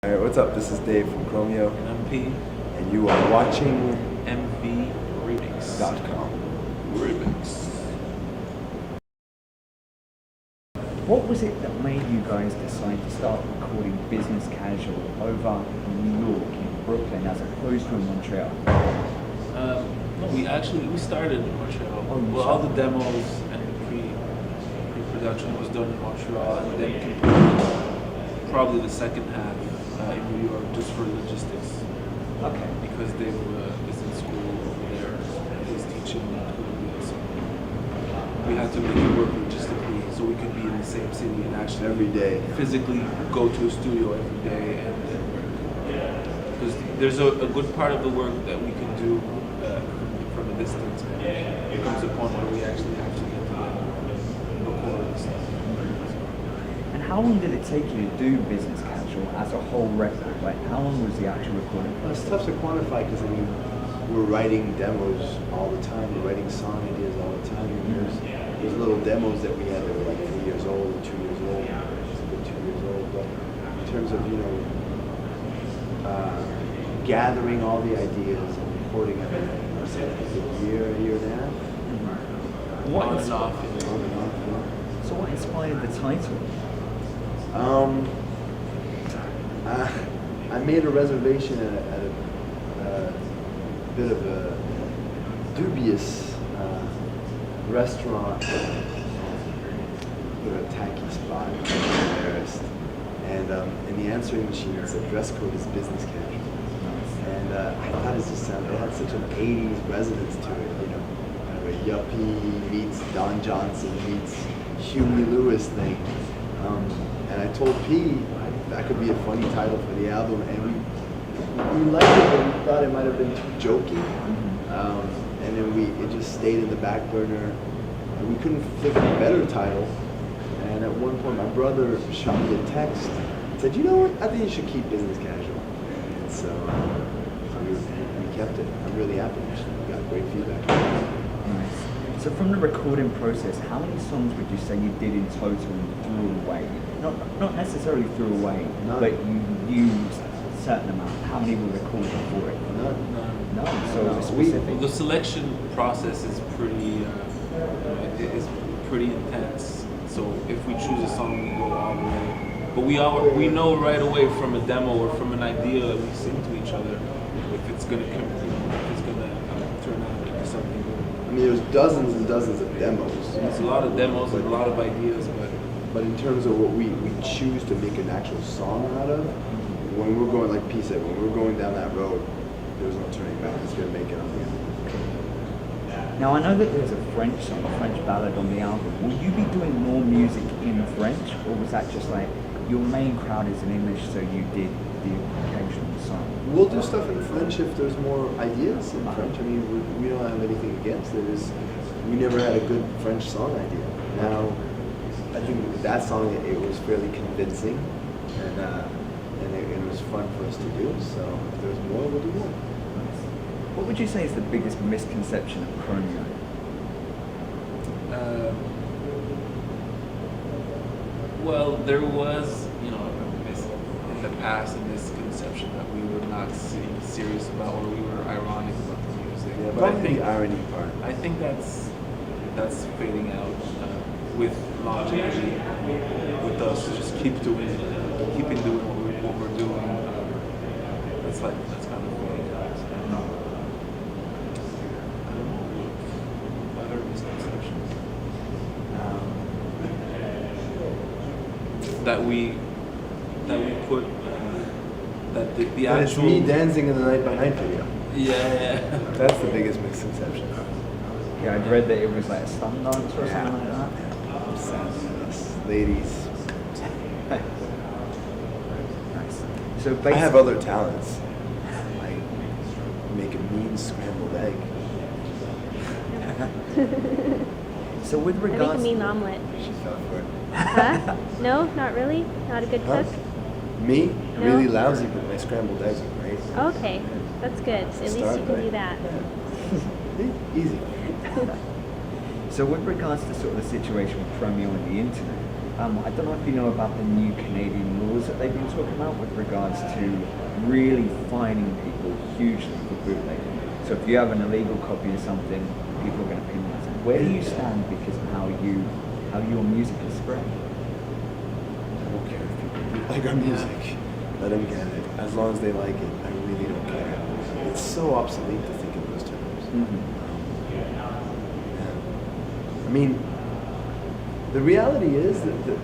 Alright, what's up? This is Dave from Chromeo, And I'm P. and you are watching MV Remix. .com. Remix. What was it that made you guys decide to start recording business casual over in New York, in Brooklyn, as opposed to in Montreal? No, we started in Montreal. Oh, you Well, all the started. demos and the pre-production was done in Montreal, and then completed probably the second half in New York, just for logistics, Okay. because Dave is in school over there and he's teaching Colombia. So we had to make it work logistically, so we could be in the same city and actually Every day. physically go to a studio every day and because there's a good part of the work that we can do from a distance. It comes a point where we actually have to get to the record and stuff. And how long did it take you to do business casual as a whole record? Like, how long was the actual recording Well, it's process? tough to quantify because we're writing demos all the time. We're writing song ideas all the time. And there's little demos that we had that were like 3 years old or 2 years old. It's a good 2 years old, but in terms of gathering all the ideas and recording everything, it's like a year and a half. What On ins- and off. On and off, yeah. So what inspired the title? I made a reservation at a bit of a dubious restaurant, with a tacky spot, I'm embarrassed. And in the answering machine it said dress code is business casual. And I thought it had such an 80s resonance to it, kind of a yuppie meets Don Johnson meets Huey Lewis thing. And I told P that could be a funny title for the album, and we liked it, but we thought it might have been too jokey. And then it just stayed in the back burner. And we couldn't think of a better title. And at one point, my brother shot me a text and said, "You know what? I think you should keep business casual." And so we kept it. I'm really happy. We got great feedback. Nice. So from the recording process, how many songs would you say you did in total and threw away? Not necessarily threw away, None. but you used a certain amount. How many were recorded for it? None. No, so No, it was we- specific. Well, the selection process is pretty pretty intense. So if we choose a song, we go all the way. But we know right away from a demo or from an idea that we sing to each other if it's gonna turn out into something good. I mean, there's dozens and dozens of demos. There's a lot of demos and a lot of ideas, But in terms of what we choose to make an actual song out of, when we're going, like P said, when we're going down that road, there's no turning back. It's gonna make it on the end. Now I know that there's a French song, a French ballad on the album. Will you be doing more music in French, or was that just like your main crowd is in English, so you did the occasional song? We'll do stuff in French if there's more ideas in French. I mean, we don't have anything against it. We never had a good French song idea. Now, I think with that song, it was fairly convincing, and it was fun for us to do. So if there's more, we'll do more. What would you say is the biggest misconception of Chromeo? well, there was, in the past, a misconception that we were not serious about or we were ironic about the music. Yeah, But I probably think the irony part. I think that's fading out with longevity, with us just keeping doing what we're doing. That's kind of fading out. I don't know. Other misconceptions that we put that the And it's actual me dancing in the Night by Night video. yeah. That's the biggest misconception. Yeah, I'd read that it was like a stun dance or something like that. Yes, ladies. Nice. So I basically, have other talents. Like make a mean scrambled egg. so with I make a regards, mean omelet. She fell for it. Huh? No, not really? Not a good Huh? cook? Me? No. Really lousy, but my scrambled eggs are great. Okay, that's good. At least Start you can right. do that. Easy. so with regards to sort of the situation with Chromeo and the internet, I don't know if you know about the new Canadian laws that they've been talking about with regards to really fining people hugely for bootlegging. So if you have an illegal copy of something, people are going to penalize it. Where do you stand because of how your music is spread? I don't care if people like our music. Let them get it. As long as they like it, I really don't care. It's so obsolete to think in those terms. Yeah. I mean, the reality is that the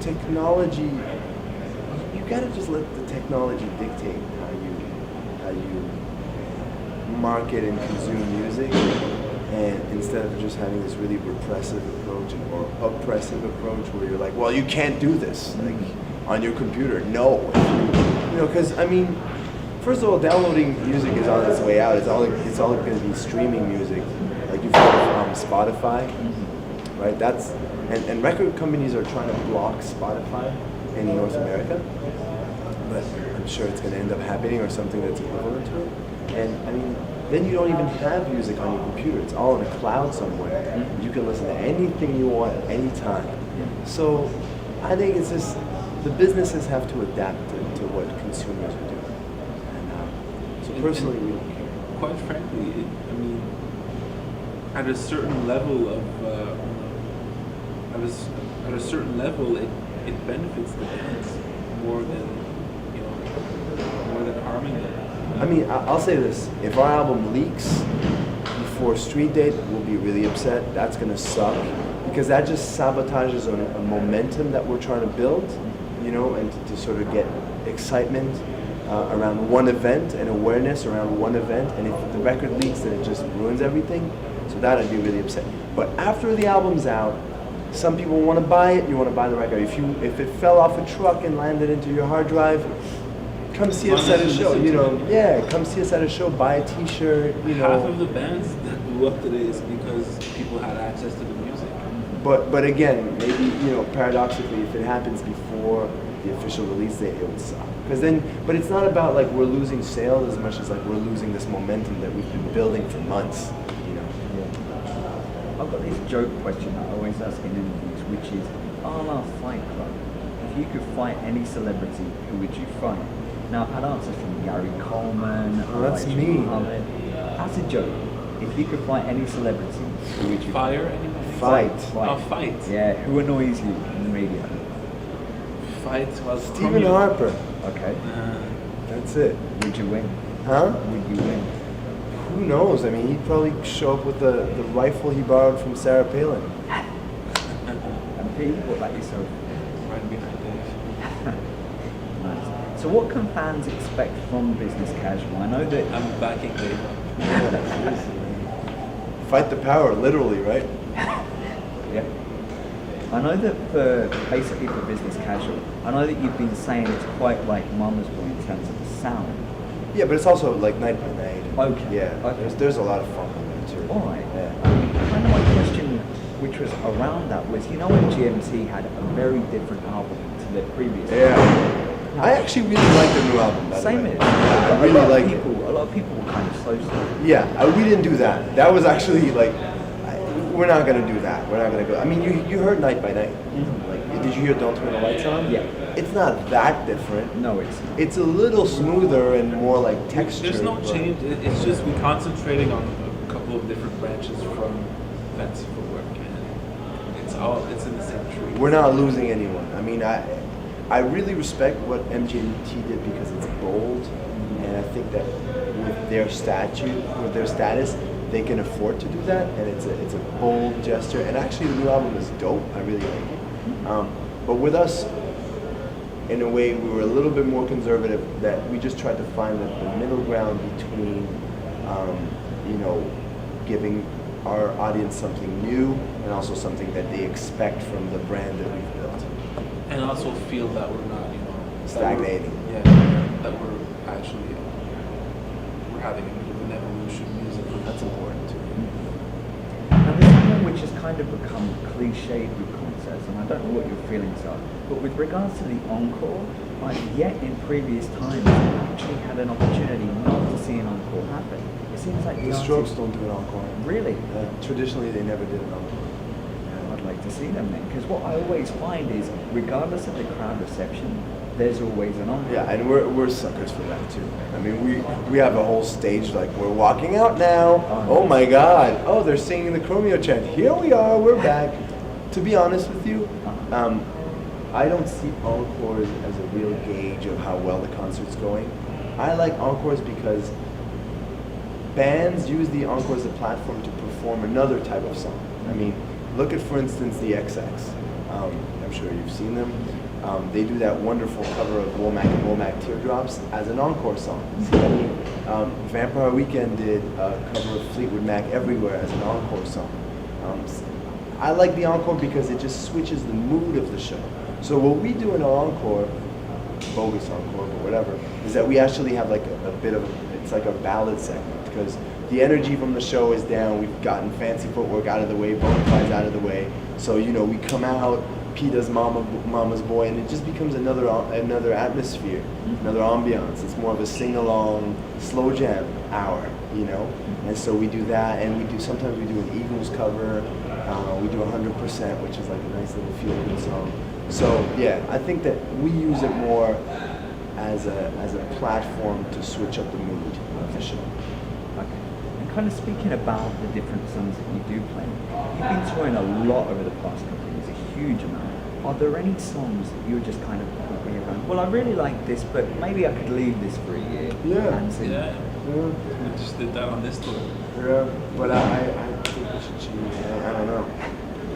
technology, you gotta just let the technology dictate how you market and consume music, and instead of just having this really repressive approach or oppressive approach where you're like, well, you can't do this like on your computer. No, you know, because I mean, first of all, downloading music is on its way out. It's all going to be streaming music, like you've heard of Spotify, right? That's and record companies are trying to block Spotify in North America, but I'm sure it's going to end up happening or something that's equivalent to it. And I mean, then you don't even have music on your computer. It's all in a cloud somewhere. You can listen to anything you want at any time. So I think it's just the businesses have to adapt to what consumers are doing. And so personally, we don't care. Quite frankly, I mean, at a certain level it benefits the bands more than harming them. I mean, I'll say this: if our album leaks before street date, we'll be really upset. That's gonna suck because that just sabotages a momentum that we're trying to build, and to sort of get excitement around one event and awareness around one event. And if the record leaks, then it just ruins everything. So that I'd be really upset. But after the album's out, some people want to buy it. You want to buy the record. If it fell off a truck and landed into your hard drive, come see us at a show. Come see us at a show. Buy a T-shirt. Half of the bands that blew up today is because people had access to the music. But again, maybe paradoxically, if it happens before the official release date, it would suck. But it's not about like we're losing sales as much as like we're losing this momentum that we've been building for months. I've got this joke question that I always ask in interviews, which is, a la Fight Club, if you could fight any celebrity, who would you fight? Now, I've had answers from Gary Coleman. Oh, that's me. Muhammad. That's a joke. If you could fight any celebrity, who would you Fire anybody? Fight. Oh, fight. Yeah, who annoys you in the media? Fight. Well, Stephen Harper. Okay. That's it. Would you win? Huh? Would you win? Who knows? I mean, he'd probably show up with the rifle he borrowed from Sarah Palin. And Pete, what about yourself? Right behind Dave. Nice. So what can fans expect from Business Casual? I know that... I'm backing Dave. Fight the power, literally, right? Yeah. I know that for Business Casual, I know that you've been saying it's quite like Mama's Boy in terms of the sound. Yeah, but it's also like night by night. Okay. Yeah, Okay. there's a lot of funk on there too. Alright. Yeah. Kind of my question, which was around that, was when GMT had a very different album to their previous Yeah. I actually really like the new album. By the Same way. here. I really like it. A lot of people were kind of slow. Yeah, we didn't do that. That was actually like, we're not gonna do that. We're not gonna go. I mean, you heard Night by Night. Mm-hmm. Like, did you hear Don't Turn the Lights On? Yeah. It's not that different. No, it's not. It's a little smoother and more like texture. There's no but- change. It's just we're concentrating on a couple of different branches from Fancy Footwork, and it's in the same tree. We're not losing anyone. I mean, I really respect what MGMT did because it's bold, and I think that with their status, they can afford to do that, and it's a bold gesture. And actually, the new album is dope. I really like it. But with us, in a way, we were a little bit more conservative. That we just tried to find the middle ground between, giving our audience something new and also something that they expect from the brand that we've built. And also feel that we're not, Stagnating. That we're actually we're having a bit of an evolution musically. That's important too. Now there's something which has kind of become cliched with concerts, and I don't know what your feelings are, but with regards to the encore, yet in previous times we've actually had an opportunity not to see an encore happen. It seems like The Strokes don't do an encore. Really? Traditionally, they never did an encore. I'd like to see them then, because what I always find is, regardless of the crowd reception, there's always an encore. Yeah, and we're suckers for that too. I mean, we have a whole stage like we're walking out now. Oh my God! Oh, they're singing the Chromeo chant. Here we are. We're back. To be honest with you, I don't see encores as a real gauge of how well the concert's going. I like encores because bands use the encore as a platform to perform another type of song. I mean, look at, for instance, the XX. I'm sure you've seen them. They do that wonderful cover of Womack and Womack Teardrops as an encore song. See what I mean? Vampire Weekend did a cover of Fleetwood Mac Everywhere as an encore song. I like the encore because it just switches the mood of the show. So what we do in our encore, bogus encore, but whatever, is that we actually have like a bit of, it's like a ballad segment, because the energy from the show is down. We've gotten Fancy Footwork out of the way, Bonafide's out of the way. So, you know, we come out, P does Mama's Boy, and it just becomes another atmosphere, another ambiance. It's more of a sing-along, slow jam hour, you know? And so we do that, and sometimes we do an Eagles cover. We do 100%, which is like a nice little feel-good song. So yeah, I think that we use it more as a platform to switch up the mood of the show. Okay. And kind of speaking about the different songs that you do play, you've been touring a lot over the past couple of years, a huge amount. Are there any songs that you're just kind of walking around, well, I really like this, but maybe I could leave this for a year? Yeah. And sing Yeah. We just did that on this tour. Yeah, but I think we should change. I don't know.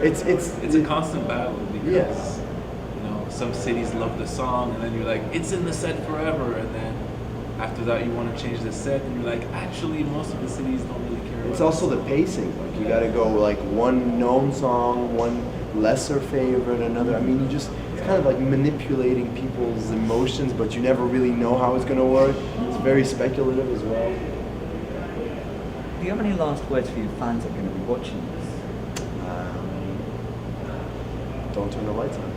It's a constant battle because Yes. you know, some cities love the song and then you're like, it's in the set forever, and then after that you want to change the set and you're like, actually most of the cities don't really care about It's also the pacing. Like you got to go like one known song, one lesser favorite, another. I mean, it's kind of like manipulating people's emotions, but you never really know how it's going to work. It's very speculative as well. Do you have any last words for your fans that are going to be watching this? Don't turn the lights on.